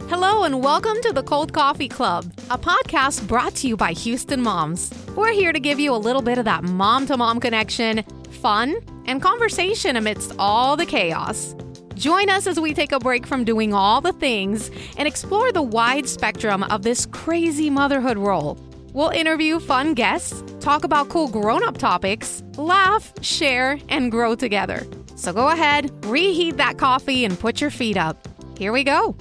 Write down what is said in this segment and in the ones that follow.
Hello and welcome to the Cold Coffee Club, a podcast brought to you by Houston Moms. We're here to give you a little bit of that mom-to-mom connection, fun, and conversation amidst all the chaos. Join us as we take a break from doing all the things and explore the wide spectrum of this crazy motherhood role. We'll interview fun guests, talk about cool grown-up topics, laugh, share, and grow together. So go ahead, reheat that coffee, and put your feet up. Here we go.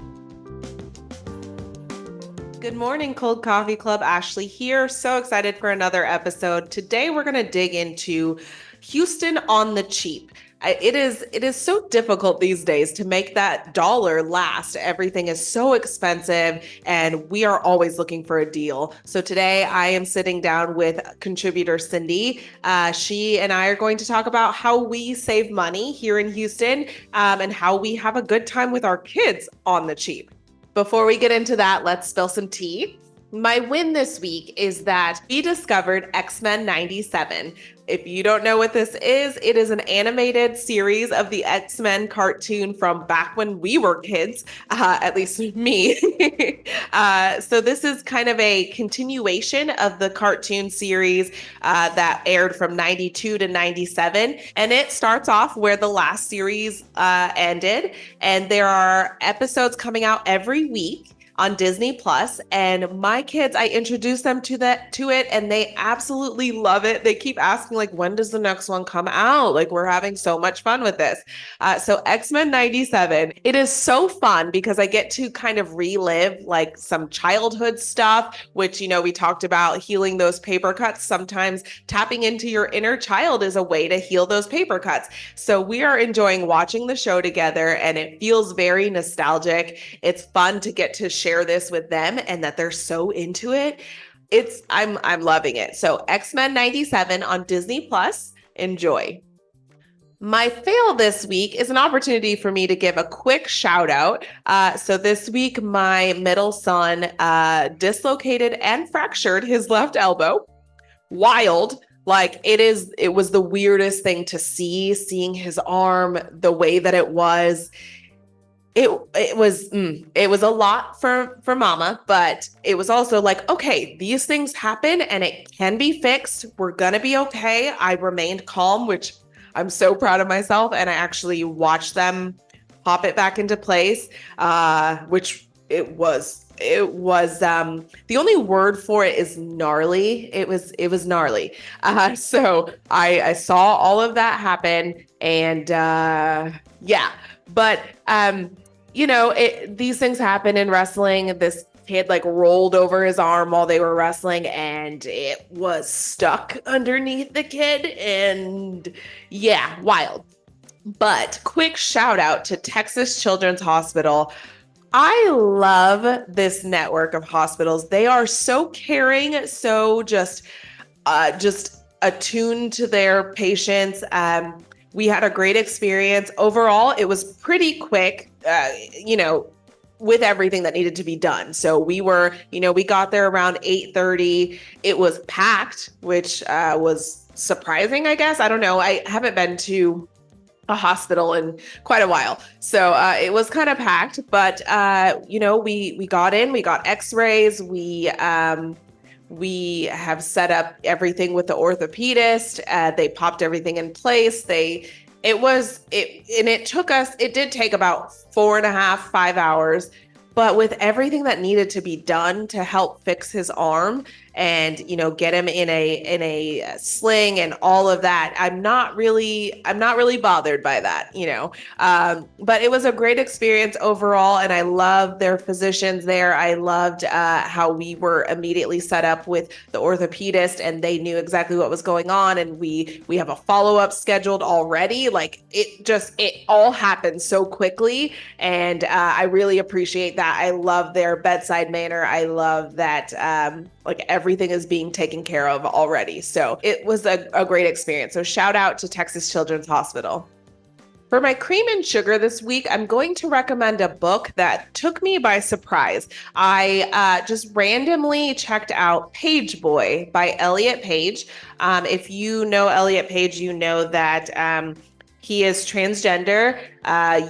Good morning, Cold Coffee Club. Ashley here. So excited for another episode. Today, we're going to dig into Houston on the cheap. It is so difficult these days to make that dollar last. Everything is so expensive and we are always looking for a deal. So today I am sitting down with contributor Cindy. She and I are going to talk about how we save money here in Houston and how we have a good time with our kids on the cheap. Before we get into that, let's spill some tea. My win this week is that we discovered X-Men 97. If you don't know what this is, it is an animated series of the X-Men cartoon from back when we were kids, at least me. So this is kind of a continuation of the cartoon series that aired from 92 to 97. And it starts off where the last series ended. And there are episodes coming out every week on Disney Plus, and my kids, I introduced them to it, and they absolutely love it. They keep asking, like, when does the next one come out? Like, we're having so much fun with this. So X-Men 97, it is so fun because I get to kind of relive like some childhood stuff, which, you know, we talked about healing those paper cuts. Sometimes tapping into your inner child is a way to heal those paper cuts. So we are enjoying watching the show together, and it feels very nostalgic. It's fun to get to share this with them and that they're so into it. I'm loving it. So X-Men 97 on Disney Plus. Enjoy. My fail this week is an opportunity for me to give a quick shout out. So this week, my middle son dislocated and fractured his left elbow. Wild. Like it was the weirdest thing to seeing his arm the way that it was. It was a lot for mama, but it was also like, okay, these things happen and it can be fixed. We're going to be okay. I remained calm, which I'm so proud of myself. And I actually watched them pop it back into place, which it was the only word for it is gnarly. It was gnarly. So I saw all of that happen and yeah, but you know, these things happen in wrestling. This kid like rolled over his arm while they were wrestling and it was stuck underneath the kid. And yeah, wild. But quick shout out to Texas Children's Hospital. I love this network of hospitals. They are so caring, so just attuned to their patients. We had a great experience. Overall, it was pretty quick, with everything that needed to be done. So we got there around 8:30. It was packed, which was surprising, I guess. I don't know. I haven't been to a hospital in quite a while. So it was kind of packed, but we got in, we got x-rays. We have set up everything with the orthopedist. They popped everything in place. It did take about 4.5, 5 hours, but with everything that needed to be done to help fix his arm and, get him in a sling and all of that, I'm not really bothered by that, but it was a great experience overall. And I love their physicians there. I loved how we were immediately set up with the orthopedist and they knew exactly what was going on. And we have a follow-up scheduled already. Like it all happened so quickly. And I really appreciate that. I love their bedside manner. I love that, everything is being taken care of already. So it was a great experience. So shout out to Texas Children's Hospital. For my cream and sugar this week, I'm going to recommend a book that took me by surprise. I just randomly checked out Page Boy by Elliot Page. If you know Elliot Page, you know that he is transgender.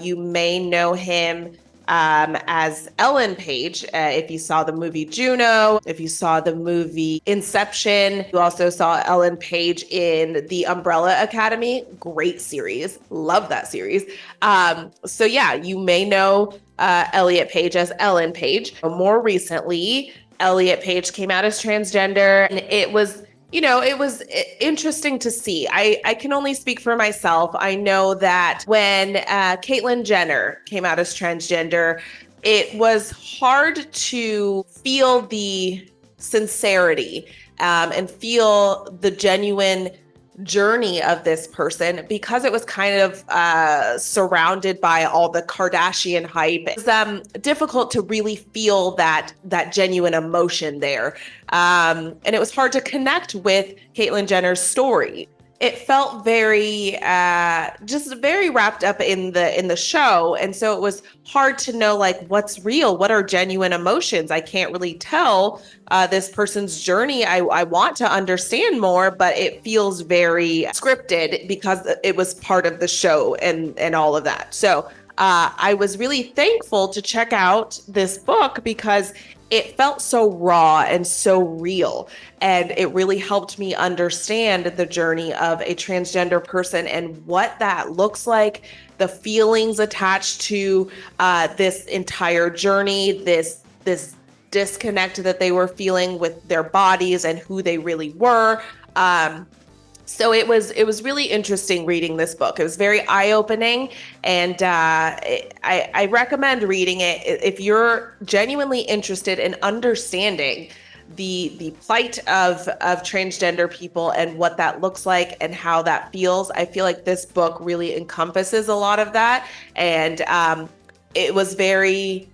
You may know him as Ellen Page. If you saw the movie Juno, if you saw the movie Inception, you also saw Ellen Page in The Umbrella Academy. Great series. Love that series. So yeah, you may know Elliot Page as Ellen Page. More recently, Elliot Page came out as transgender, and it was interesting to see. I can only speak for myself. I know that when Caitlyn Jenner came out as transgender, it was hard to feel the sincerity and feel the genuine journey of this person because it was kind of surrounded by all the Kardashian hype. It was difficult to really feel that genuine emotion there. And it was hard to connect with Caitlyn Jenner's story. It felt very just very wrapped up in the show, and so it was hard to know like what's real, what are genuine emotions. I can't really tell this person's journey. I want to understand more, but it feels very scripted because it was part of the show and all of that. So I was really thankful to check out this book because it felt so raw and so real. And it really helped me understand the journey of a transgender person and what that looks like, the feelings attached to this entire journey, this disconnect that they were feeling with their bodies and who they really were. So it was really interesting reading this book. It was very eye-opening, and I recommend reading it if you're genuinely interested in understanding the plight of transgender people and what that looks like and how that feels. I feel like this book really encompasses a lot of that, and it was very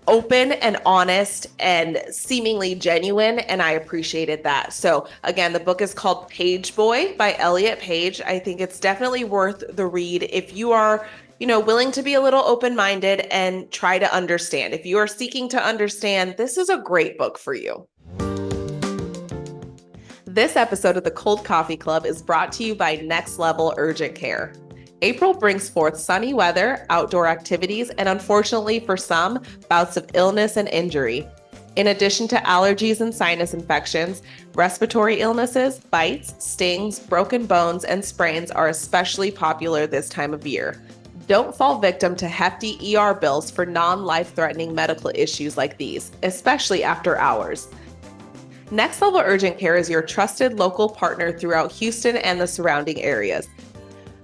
open and honest and seemingly genuine, and I appreciated that. So again, the book is called Page Boy by Elliot Page. I think it's definitely worth the read if you are willing to be a little open-minded and try to understand. If you are seeking to understand, this is a great book for you. This episode of the Cold Coffee Club is brought to you by Next Level Urgent Care. April brings forth sunny weather, outdoor activities, and unfortunately for some, bouts of illness and injury. In addition to allergies and sinus infections, respiratory illnesses, bites, stings, broken bones, and sprains are especially popular this time of year. Don't fall victim to hefty ER bills for non-life-threatening medical issues like these, especially after hours. Next Level Urgent Care is your trusted local partner throughout Houston and the surrounding areas.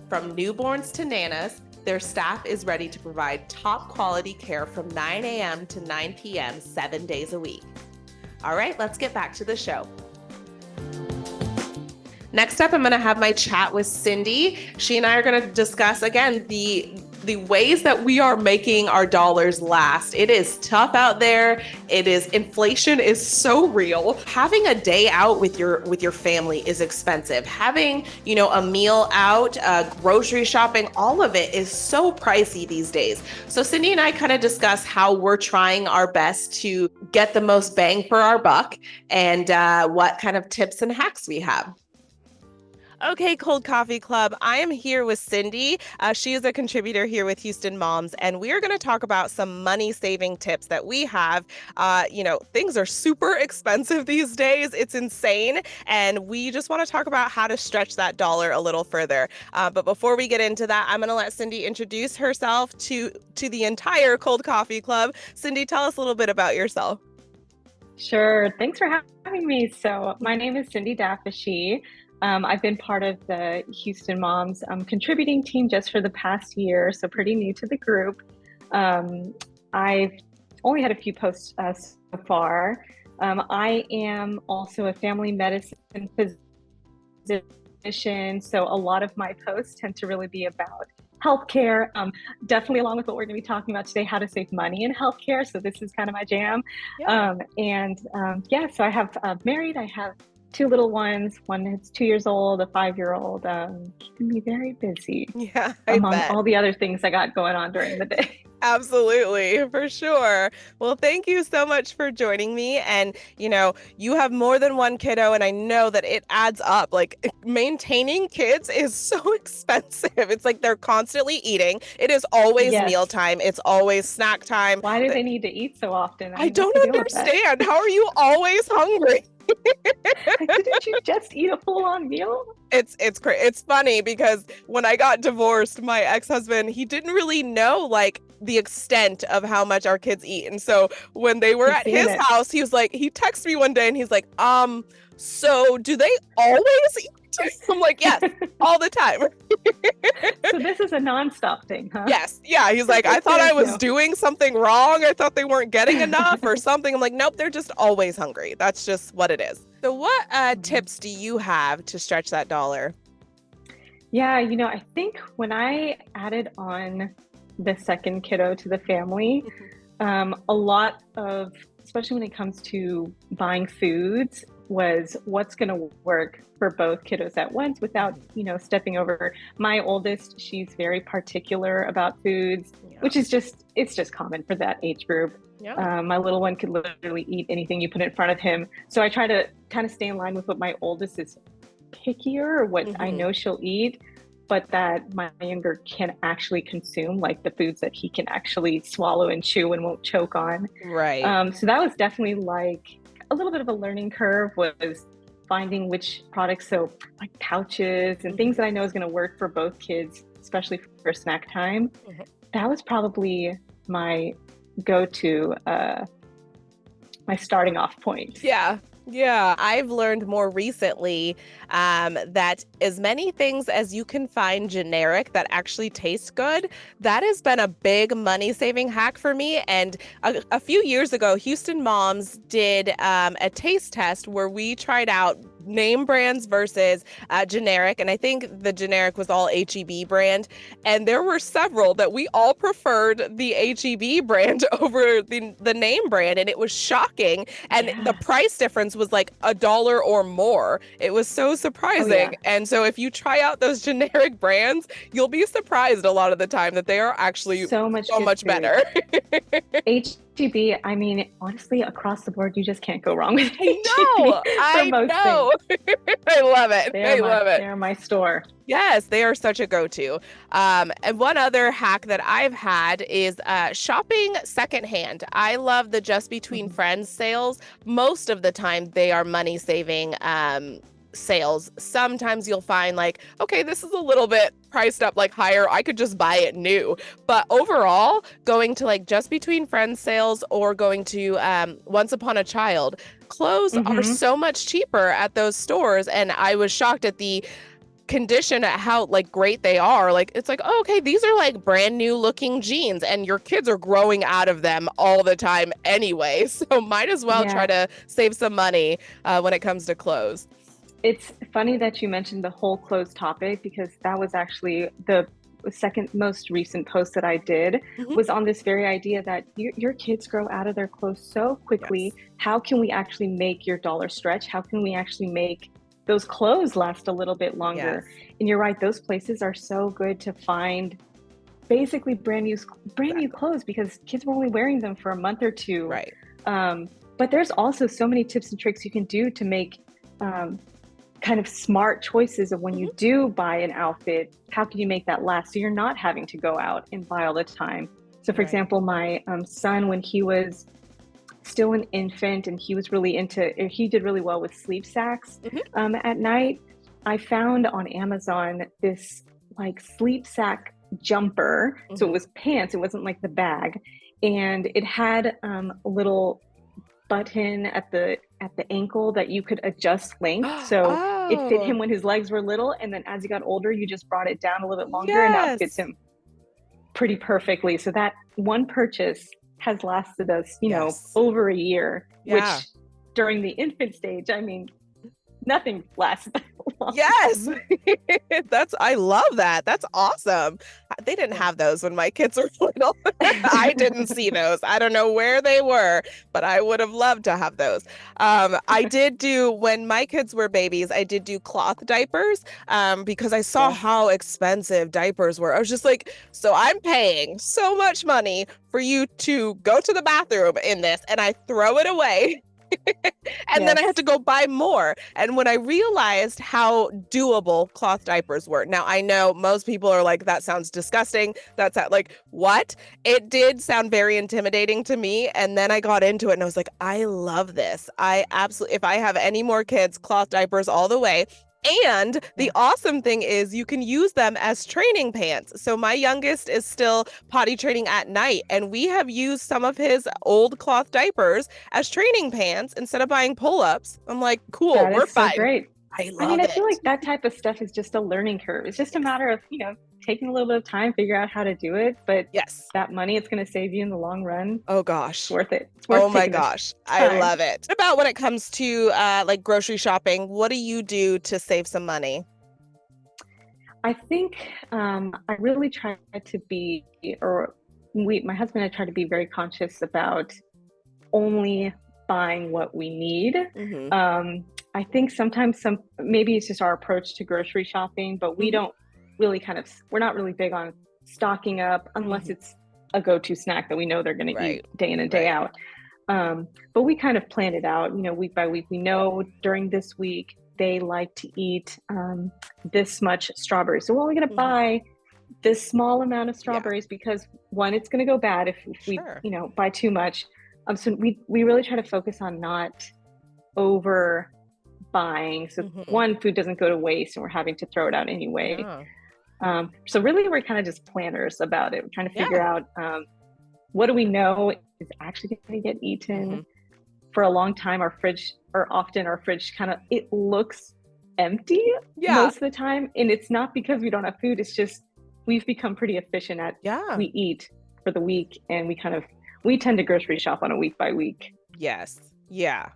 From newborns to nanas, their staff is ready to provide top quality care from 9 a.m. to 9 p.m. 7 days a week. All right, let's get back to the show. Next up, I'm going to have my chat with Cindy. She and I are going to discuss, again, the ways that we are making our dollars last. It is tough out there. Inflation is so real. Having a day out with your family is expensive. Having, a meal out, grocery shopping, all of it is so pricey these days. So Cindy and I kind of discuss how we're trying our best to get the most bang for our buck and what kind of tips and hacks we have. Okay, Cold Coffee Club. I am here with Cindy. She is a contributor here with Houston Moms, and we are going to talk about some money-saving tips that we have. Things are super expensive these days. It's insane, and we just want to talk about how to stretch that dollar a little further. But before we get into that, I'm going to let Cindy introduce herself to the entire Cold Coffee Club. Cindy, tell us a little bit about yourself. Sure. Thanks for having me. So my name is Cindy Dafashy. I've been part of the Houston Moms contributing team just for the past year, so pretty new to the group. I've only had a few posts so far. I am also a family medicine physician, so a lot of my posts tend to really be about healthcare, definitely along with what we're going to be talking about today, how to save money in healthcare. So this is kind of my jam. Yeah. So I have married, I have two little ones. One is 2 years old, a 5-year-old. Keeping me very busy. Yeah, among all the other things I got going on during the day. Absolutely, for sure. Well, thank you so much for joining me. And, you have more than one kiddo, and I know that it adds up. Like, maintaining kids is so expensive. It's like they're constantly eating. It is always Yes. mealtime, it's always snack time. Why do they need to eat so often? I have don't to deal with that. understand. How are you always hungry? Like, didn't you just eat a full-on meal? It's funny because when I got divorced, my ex-husband, he didn't really know like the extent of how much our kids eat. And so when they were He's at seen his it. house, he texted me one day and he's like, so do they always eat? I'm like, yes, all the time. So this is a nonstop thing, huh? Yes. Yeah. He's like, I thought I was No. doing something wrong. I thought they weren't getting enough or something. I'm like, nope, they're just always hungry. That's just what it is. So what tips do you have to stretch that dollar? Yeah, I think when I added on the second kiddo to the family, a lot of, especially when it comes to buying foods, was what's going to work for both kiddos at once without, stepping over. My oldest, she's very particular about foods, which is it's just common for that age group. Yeah. My little one could literally eat anything you put in front of him. So I try to kind of stay in line with what my oldest is pickier, or what I know she'll eat, but that my younger can actually consume, like the foods that he can actually swallow and chew and won't choke on. Right. So that was definitely like a little bit of a learning curve, was finding which products, so like pouches and things that I know is going to work for both kids, especially for snack time. That was probably my go-to, my starting off point. Yeah. Yeah, I've learned more recently that as many things as you can find generic that actually taste good, that has been a big money-saving hack for me. And a few years ago, Houston Moms did a taste test where we tried out name brands versus generic. And I think the generic was all H-E-B brand. And there were several that we all preferred the H-E-B brand over the name brand. And it was shocking. And the price difference was like $1 or more. It was so surprising. And so if you try out those generic brands, you'll be surprised a lot of the time that they are actually so much better. H-E-B, I mean, honestly, across the board, you just can't go wrong with H-E-B. I know. I love it. I love it. They're my store. Yes, they are such a go-to. And one other hack that I've had is shopping secondhand. I love the Just Between Friends sales. Most of the time, they are money-saving sales. Sometimes you'll find like, okay, this is a little bit priced up, like higher. I could just buy it new. But overall, going to like Just Between Friends sales or going to Once Upon a Child, clothes are so much cheaper at those stores. And I was shocked at the condition, at how like great they are. Like, it's like, oh, okay, these are like brand new looking jeans and your kids are growing out of them all the time anyway. So might as well try to save some money when it comes to clothes. It's funny that you mentioned the whole clothes topic, because that was actually the second most recent post that I did, was on this very idea that your kids grow out of their clothes so quickly. How can we actually make your dollar stretch? How can we actually make those clothes last a little bit longer? And you're right, those places are so good to find basically brand new clothes, because kids were only wearing them for a month or two. Right. But there's also so many tips and tricks you can do to make kind of smart choices of when you do buy an outfit. How can you make that last so you're not having to go out and buy all the time? So for example, my son, when he was still an infant and he did really well with sleep sacks at night, I found on Amazon this like sleep sack jumper. So it was pants, it wasn't like the bag, and it had a little button at the ankle that you could adjust length. So it fit him when his legs were little, and then as he got older, you just brought it down a little bit longer, and now it fits him pretty perfectly. So that one purchase has lasted us, over a year, which during the infant stage, I mean, nothing lasts that long. Yes. I love that. That's awesome. they didn't have those when my kids were little. I didn't see those. I don't know where they were, but I would have loved to have those. I did do, when my kids were babies, I did do cloth diapers because I saw how expensive diapers were. I was just like, so I'm paying so much money for you to go to the bathroom in this, and I throw it away. And then I had to go buy more. And when I realized how doable cloth diapers were, now I know most people are like, that sounds disgusting. That's like, what? It did sound very intimidating to me. And then I got into it and I was like, I love this. I absolutely, if I have any more kids, cloth diapers all the way. And the awesome thing is you can use them as training pants. So my youngest is still potty training at night, and we have used some of his old cloth diapers as training pants instead of buying pull-ups. I'm like, cool, we're fine. So great. I love I it. feel like that type of stuff is just a learning curve. It's just a matter of, taking a little bit of time, figure out how to do it. But that money it's going to save you in the long run. Oh gosh. It's worth it. It's worth oh my gosh. I love it. What about when it comes to like grocery shopping? What do you do to save some money? I think I really try to be, my husband and I try to be very conscious about only buying what we need. I think sometimes maybe it's just our approach to grocery shopping, but we don't really we're not really big on stocking up unless it's a go-to snack that we know they're going to eat day in and day out. But we kind of plan it out, week by week. We know during this week they like to eat this much strawberries. So we're only going to buy this small amount of strawberries because one, it's going to go bad if we, buy too much. So we really try to focus on not over buying. So one, food doesn't go to waste and we're having to throw it out anyway. So really we're kind of just planners about it. We're trying to figure out what do we know is actually going to get eaten. For a long time, our fridge kind of, it looks empty most of the time. And it's not because we don't have food. It's just, we've become pretty efficient at, we eat for the week and we tend to grocery shop on a week by week.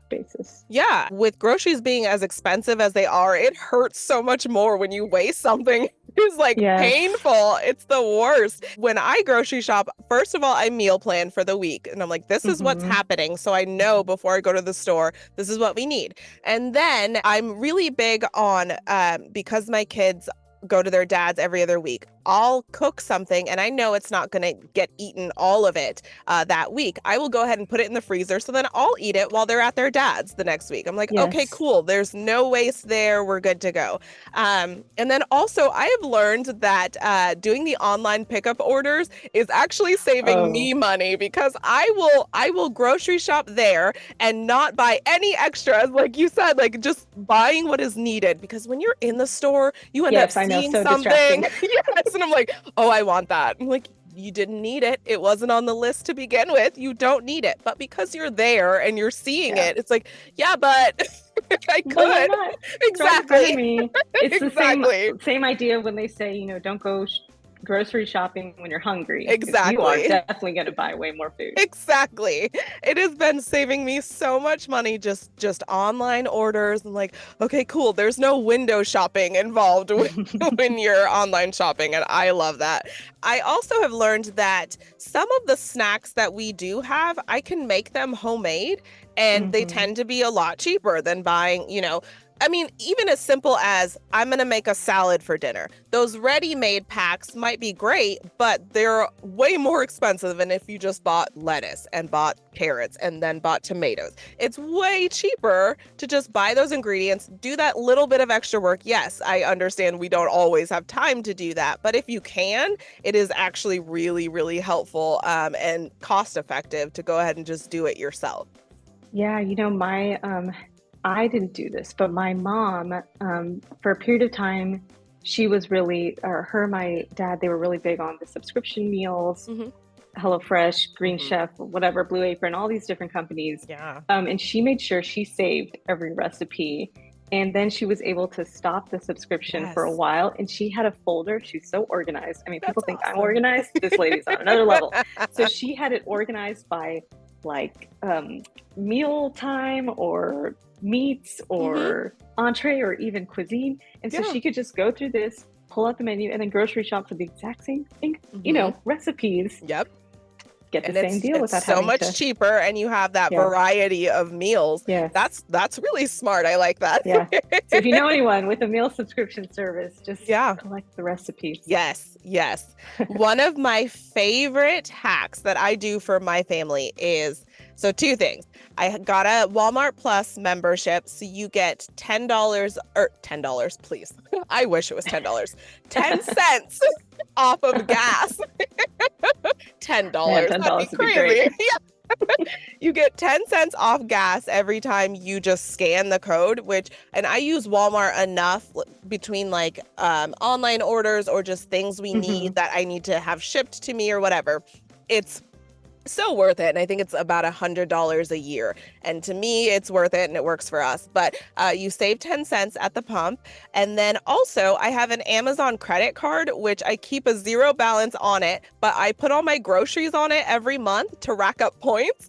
Basis. With groceries being as expensive as they are, it hurts so much more when you waste something. It's like painful. It's the worst. When I grocery shop, first of all, I meal plan for the week. And I'm like, this is what's happening. So I know before I go to the store, this is what we need. And then I'm really big on, because my kids go to their dad's every other week, I'll cook something and I know it's not going to get eaten all of it that week. I will go ahead and put it in the freezer so then I'll eat it while they're at their dad's the next week. I'm like, okay, cool. There's no waste there. We're good to go. And then also I have learned that doing the online pickup orders is actually saving me money because I will grocery shop there and not buy any extras. Like you said, like just buying what is needed, because when you're in the store, you end up seeing something. And I'm like, oh, I want that. I'm like, you didn't need it. It wasn't on the list to begin with. You don't need it. But because you're there and you're seeing it, it's like, but I could. Well, exactly. It's the same idea when they say, don't go grocery shopping when you're hungry. Exactly. You are definitely going to buy way more food. Exactly. It has been saving me so much money, just online orders. And like, okay, cool. There's no window shopping involved when you're online shopping. And I love that. I also have learned that some of the snacks that we do have, I can make them homemade, and they tend to be a lot cheaper than buying, even as simple as I'm going to make a salad for dinner. Those ready-made packs might be great, but they're way more expensive than if you just bought lettuce and bought carrots and then bought tomatoes. It's way cheaper to just buy those ingredients, do that little bit of extra work. Yes, I understand we don't always have time to do that, but if you can, it is actually really, really helpful and cost-effective to go ahead and just do it yourself. Yeah, I didn't do this, but my mom, for a period of time, she was really, my dad, they were really big on the subscription meals, HelloFresh, Green Chef, whatever, Blue Apron, all these different companies. And she made sure she saved every recipe. And then she was able to stop the subscription for a while. And she had a folder. She's so organized. I mean, people think I'm organized. This lady's on another level. So she had it organized by meal time or meats or entree or even cuisine. And so she could just go through this, pull out the menu and then grocery shop for the exact same thing, Mhm. recipes. Yep. Get the And same deal it's without so having much to. cheaper, and you have that Yeah. variety of meals. Yes. That's really smart. I like that. Yeah. So if you know anyone with a meal subscription service, just Yeah. collect the recipes. Yes, yes. One of my favorite hacks that I do for my family is, so two things. I got a Walmart Plus membership, so you get $10 or $10, please. I wish it was $10. 10 cents off of gas. Man, $10. That'd be $10 would be crazy. great. Yeah. You get 10 cents off gas every time you just scan the code, and I use Walmart enough between like online orders or just things we need that I need to have shipped to me or whatever. It's so worth it. And I think it's about $100 a year. And to me, it's worth it and it works for us. But you save 10 cents at the pump. And then also I have an Amazon credit card, which I keep a zero balance on it, but I put all my groceries on it every month to rack up points.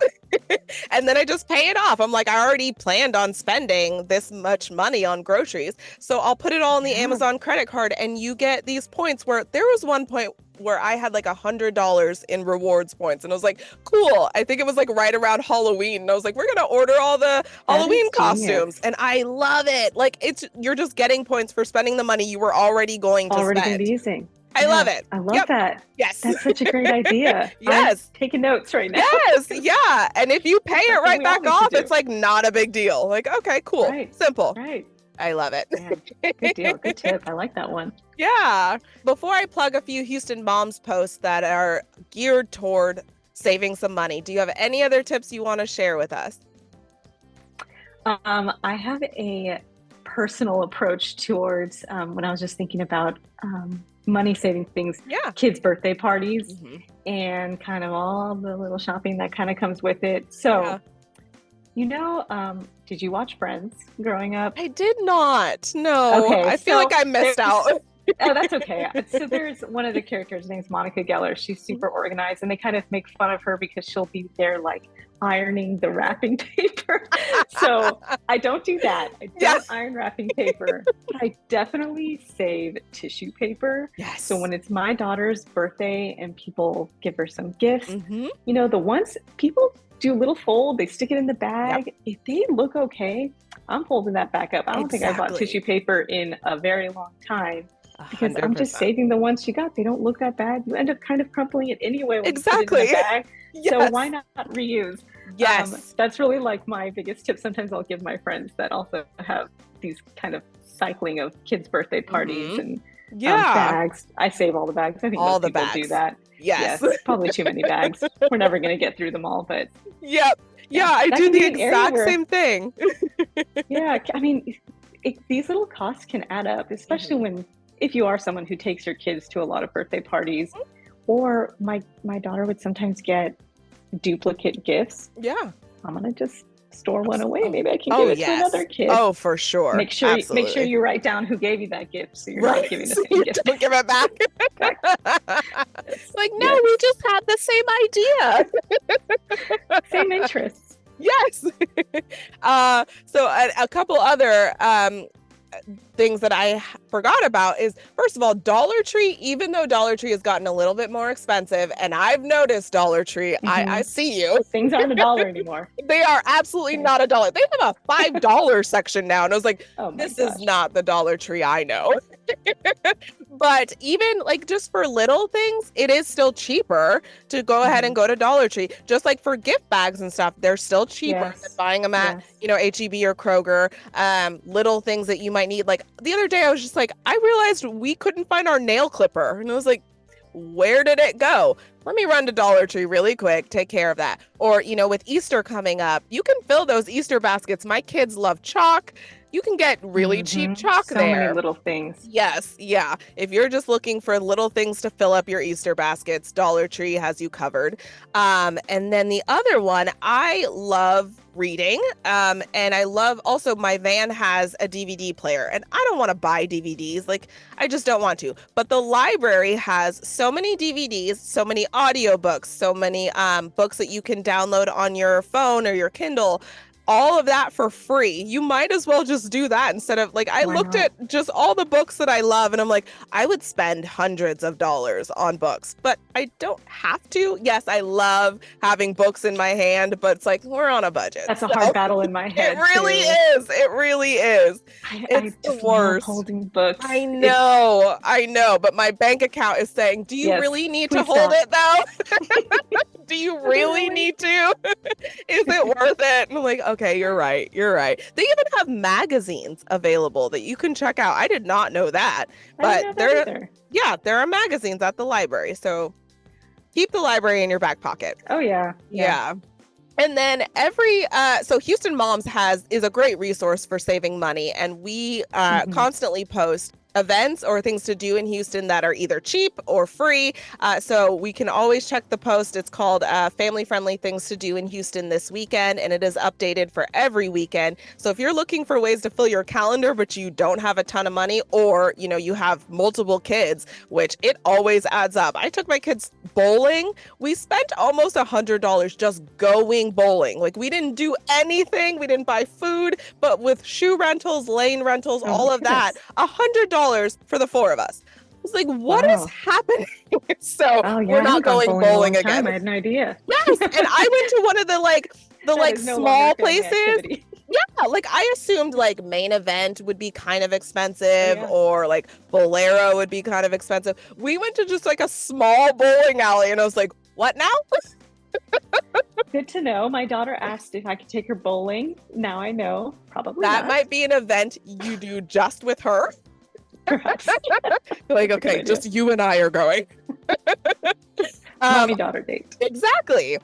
And then I just pay it off. I'm like, I already planned on spending this much money on groceries. So I'll put it all in the Amazon credit card, and you get these points where there was one point where I had like $100 in rewards points. And I was like, cool. I think it was like right around Halloween. And I was like, we're going to order all the Halloween costumes. And I love it. Like you're just getting points for spending the money you were already going to Already spend. going to be using. I love it. I love that. Yes. That's such a great idea. Yes. I'm taking notes right now. Yes. Yeah. And if you pay it right back off, do. it's like not a big deal. Like, okay, cool. Right. Simple. Right. I love it. Yeah. Good deal. Good tip. I like that one. Yeah. Before I plug a few Houston Moms posts that are geared toward saving some money, do you have any other tips you want to share with us? I have a personal approach towards when I was just thinking about money saving things, kids' birthday parties, and kind of all the little shopping that kind of comes with it. So, did you watch Friends growing up? I did not. No. Okay, I feel like I missed out. Oh, that's okay. So there's one of the characters, her name's Monica Geller. She's super organized, and they kind of make fun of her because she'll be there like ironing the wrapping paper. So I don't do that. I don't iron wrapping paper. I definitely save tissue paper. Yes. So when it's my daughter's birthday and people give her some gifts, the ones people do a little fold, they stick it in the bag. Yep. If they look okay, I'm folding that back up. I don't think I bought tissue paper in a very long time. Because 100%. I'm just saving the ones you got. They don't look that bad. You end up kind of crumpling it anyway when you put it in the bag. Yes. So why not reuse? Yes. That's really like my biggest tip. Sometimes I'll give my friends that also have these kind of cycling of kids' birthday parties and bags. I save all the bags. I think all most people do that. Yes. Probably too many bags. We're never going to get through them all, but. Yep. Yeah, I do the exact same thing. Yeah. I mean, these little costs can add up, especially if you are someone who takes your kids to a lot of birthday parties, or my daughter would sometimes get duplicate gifts. Yeah. I'm going to just store one away. Maybe I can give it to another kid. Oh, for sure. Make sure you write down who gave you that gift, so you're not giving the same gift. Don't give it back. Like, no, we just had the same idea. Same interests. Yes. So a couple other things that I forgot about is, first of all, Dollar Tree, even though Dollar Tree has gotten a little bit more expensive, and I've noticed Dollar Tree, I see you. Things aren't $1 anymore. They are absolutely not $1. They have a $5 section now. And I was like, this is not the Dollar Tree I know. But even like just for little things, it is still cheaper to go ahead and go to Dollar Tree. Just like for gift bags and stuff, they're still cheaper than buying them at, H-E-B or Kroger. Little things that you might need. Like the other day, I was just like, I realized we couldn't find our nail clipper. And I was like, where did it go? Let me run to Dollar Tree really quick, take care of that. Or, with Easter coming up, you can fill those Easter baskets. My kids love chalk. You can get really cheap chalk there. So many little things. Yes. Yeah. If you're just looking for little things to fill up your Easter baskets, Dollar Tree has you covered. And then the other one, I love reading. And I love also my van has a DVD player, and I don't want to buy DVDs. Like, I just don't want to. But the library has so many DVDs, so many audiobooks, so many books that you can download on your phone or your Kindle. all of that for free. You might as well just do that instead of like, I Why looked not? at just all the books that I love and I'm like, I would spend hundreds of dollars on books, but I don't have to. Yes, I love having books in my hand, but it's like, we're on a budget. That's a So hard battle in my it head really too. is. It really is. I It's the just love worst. holding books. I It's know, but my bank account is saying, do you yes, really need to please hold stop. it though? Do you Does it really really? need to? Is it worth it? And I'm like, okay, you're right. You're right. They even have magazines available that you can check out. I did not know that, I didn't but know that either. yeah, there are magazines at the library. So keep the library in your back pocket. Oh yeah. Yeah. And then so Houston Moms is a great resource for saving money, and we Mhm. constantly post events or things to do in Houston that are either cheap or free. So we can always check the post. It's called Family Friendly Things to Do in Houston this weekend, and it is updated for every weekend. So if you're looking for ways to fill your calendar, but you don't have a ton of money, or you have multiple kids, which it always adds up. I took my kids bowling. We spent almost $100 just going bowling. Like, we didn't do anything. We didn't buy food, but with shoe rentals, lane rentals, Oh my all of that, goodness. $100 for the four of us. I was like, what is Wow. happening? So Oh yeah, we're I haven't not gone going bowling in a long bowling again. time. I had no idea. Yes. And I went to one of the That is no longer a small family places. activity. Yeah, like I assumed like Main Event would be kind of expensive, Yeah. or like Bolero would be kind of expensive. We went to just like a small bowling alley and I was like, what now? Good to know. My daughter asked if I could take her bowling. Now I know. Probably That not. might be an event you do just with her. Perhaps. Like, That's a good okay, idea. just you and I are going. Mommy daughter date. Exactly.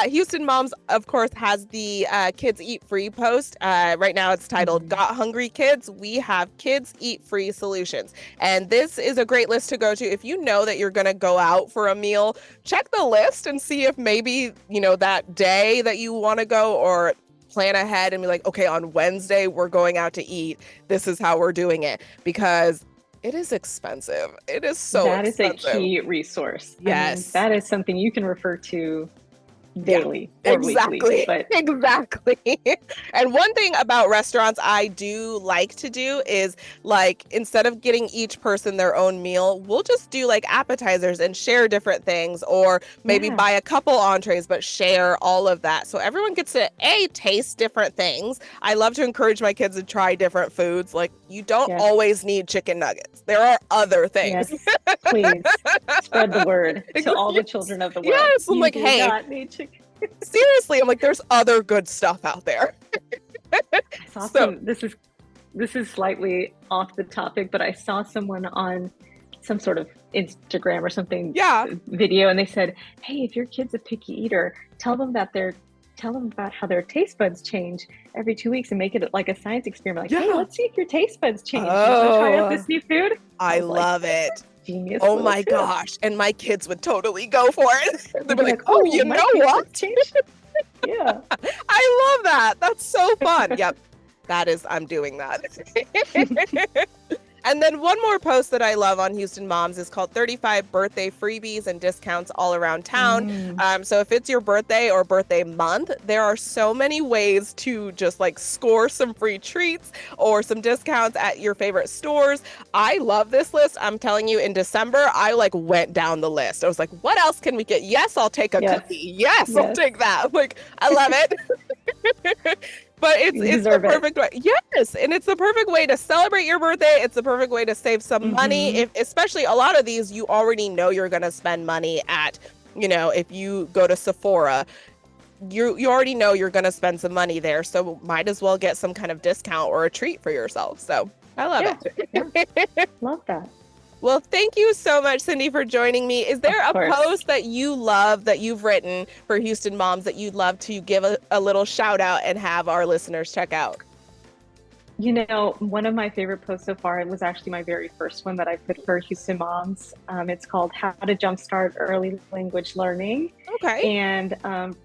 Houston Moms, of course, has the Kids Eat Free post. Right now it's titled Got Hungry Kids? We have Kids Eat Free Solutions. And this is a great list to go to. If you know that you're going to go out for a meal, check the list and see if maybe, that day that you want to go, or plan ahead and be like, okay, on Wednesday, we're going out to eat. This is how we're doing it, because it is expensive. It is so That is a expensive. key resource. Yes. That is something you can refer to Yeah, daily or exactly. weekly. But Exactly. And one thing about restaurants I do like to do is, like, instead of getting each person their own meal, we'll just do like appetizers and share different things, or maybe yeah, buy a couple entrees but share all of that, so everyone gets to taste different things. I love to encourage my kids to try different foods. Like, you don't yes, always need chicken nuggets. There are other yes. things. Please spread the word to all the Yes. children of the world. Yes, I'm You like, do hey, not need chicken. seriously, I'm like, there's other good stuff out there. I saw So- this is slightly off the topic, but I saw someone on some sort of Instagram or something Yeah. video, and they said, "Hey, if your kid's a picky eater, tell them about how their taste buds change every 2 weeks, and make it like a science experiment. Like, hey, Yeah. let's see if your taste buds change. You want to try out Oh. this new food?" I was like, love it. Genius. Oh little my tip. gosh. And my kids would totally go for it. They'd They'd be like, oh, you my know taste what? buds changed." Yeah. I love that. That's so fun. Yep. I'm doing that. And then one more post that I love on Houston Moms is called 35 Birthday Freebies and Discounts All Around Town. So if it's your birthday or birthday month, there are so many ways to just like score some free treats or some discounts at your favorite stores. I love this list. I'm telling you, in December, I like went down the list. I was like, what else can we get? Yes, I'll take a Yes. cookie. Yes, I'll Yes. take that. Like, I love it. But You it's the deserve it. perfect way. Yes. And it's the perfect way to celebrate your birthday. It's the perfect way to save some money. Mhm. Especially a lot of these, you already know you're going to spend money at, if you go to Sephora, you already know you're going to spend some money there. So might as well get some kind of discount or a treat for yourself. So I love it. Love that. Well, thank you so much, Cindy, for joining me. Is there Of a course. post that you love that you've written for Houston Moms that you'd love to give a little shout out and have our listeners check out? You know, one of my favorite posts so far, it was actually my very first one that I put for Houston Moms. It's called How to Jumpstart Early Language Learning. Okay. And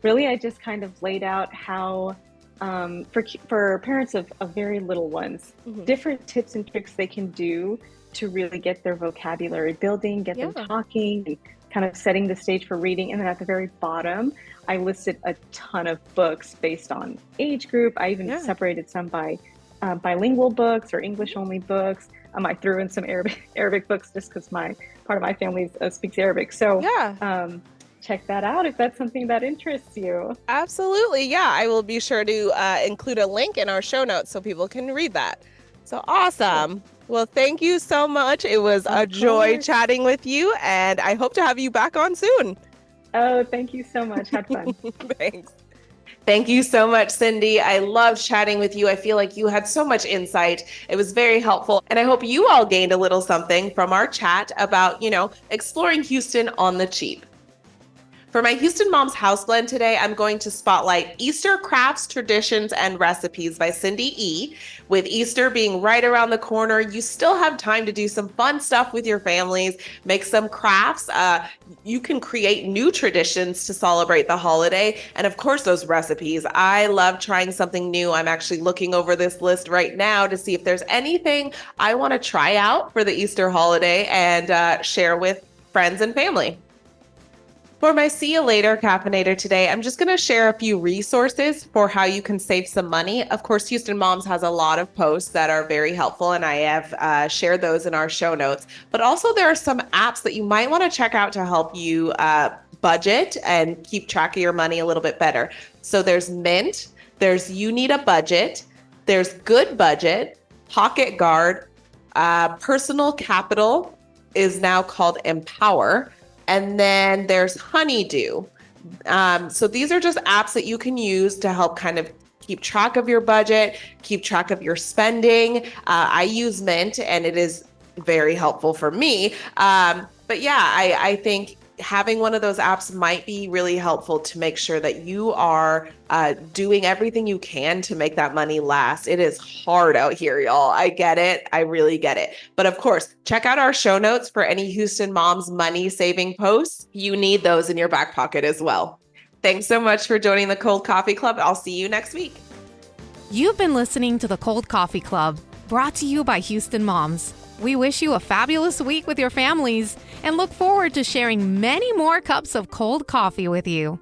really, I just kind of laid out how, for parents of very little ones, Mhm. different tips and tricks they can do to really get their vocabulary building, get them Yeah. talking, and kind of setting the stage for reading. And then at the very bottom, I listed a ton of books based on age group. I even separated some by bilingual books or English only books. I threw in some Arabic books just because part of my family speaks Arabic. So check that out if that's something that interests you. Absolutely. Yeah, I will be sure to include a link in our show notes so people can read that. So awesome. Well, thank you so much. It was a joy chatting with you, and I hope to have you back on soon. Oh, thank you so much. Had fun. Thanks. Thank you so much, Cindy. I loved chatting with you. I feel like you had so much insight. It was very helpful. And I hope you all gained a little something from our chat about, exploring Houston on the cheap. For my Houston Moms House Blend today, I'm going to spotlight Easter Crafts, Traditions, and Recipes by Cindy E. With Easter being right around the corner, you still have time to do some fun stuff with your families, make some crafts. You can create new traditions to celebrate the holiday. And of course, those recipes. I love trying something new. I'm actually looking over this list right now to see if there's anything I want to try out for the Easter holiday and share with friends and family. For my See You Later Caffeinator today, I'm just going to share a few resources for how you can save some money. Of course, Houston Moms has a lot of posts that are very helpful, and I have shared those in our show notes. But also there are some apps that you might want to check out to help you budget and keep track of your money a little bit better. So there's Mint, there's You Need a Budget, there's Good Budget, Pocket Guard, Personal Capital is now called Empower. And then there's Honeydew. So these are just apps that you can use to help kind of keep track of your budget, keep track of your spending. I use Mint and it is very helpful for me. But yeah, I think having one of those apps might be really helpful to make sure that you are doing everything you can to make that money last. It is hard out here, y'all. I get it. I really get it. But of course, check out our show notes for any Houston Moms money saving posts. You need those in your back pocket as well. Thanks so much for joining the Cold Coffee Club. I'll see you next week. You've been listening to the Cold Coffee Club, brought to you by Houston Moms. We wish you a fabulous week with your families and look forward to sharing many more cups of cold coffee with you.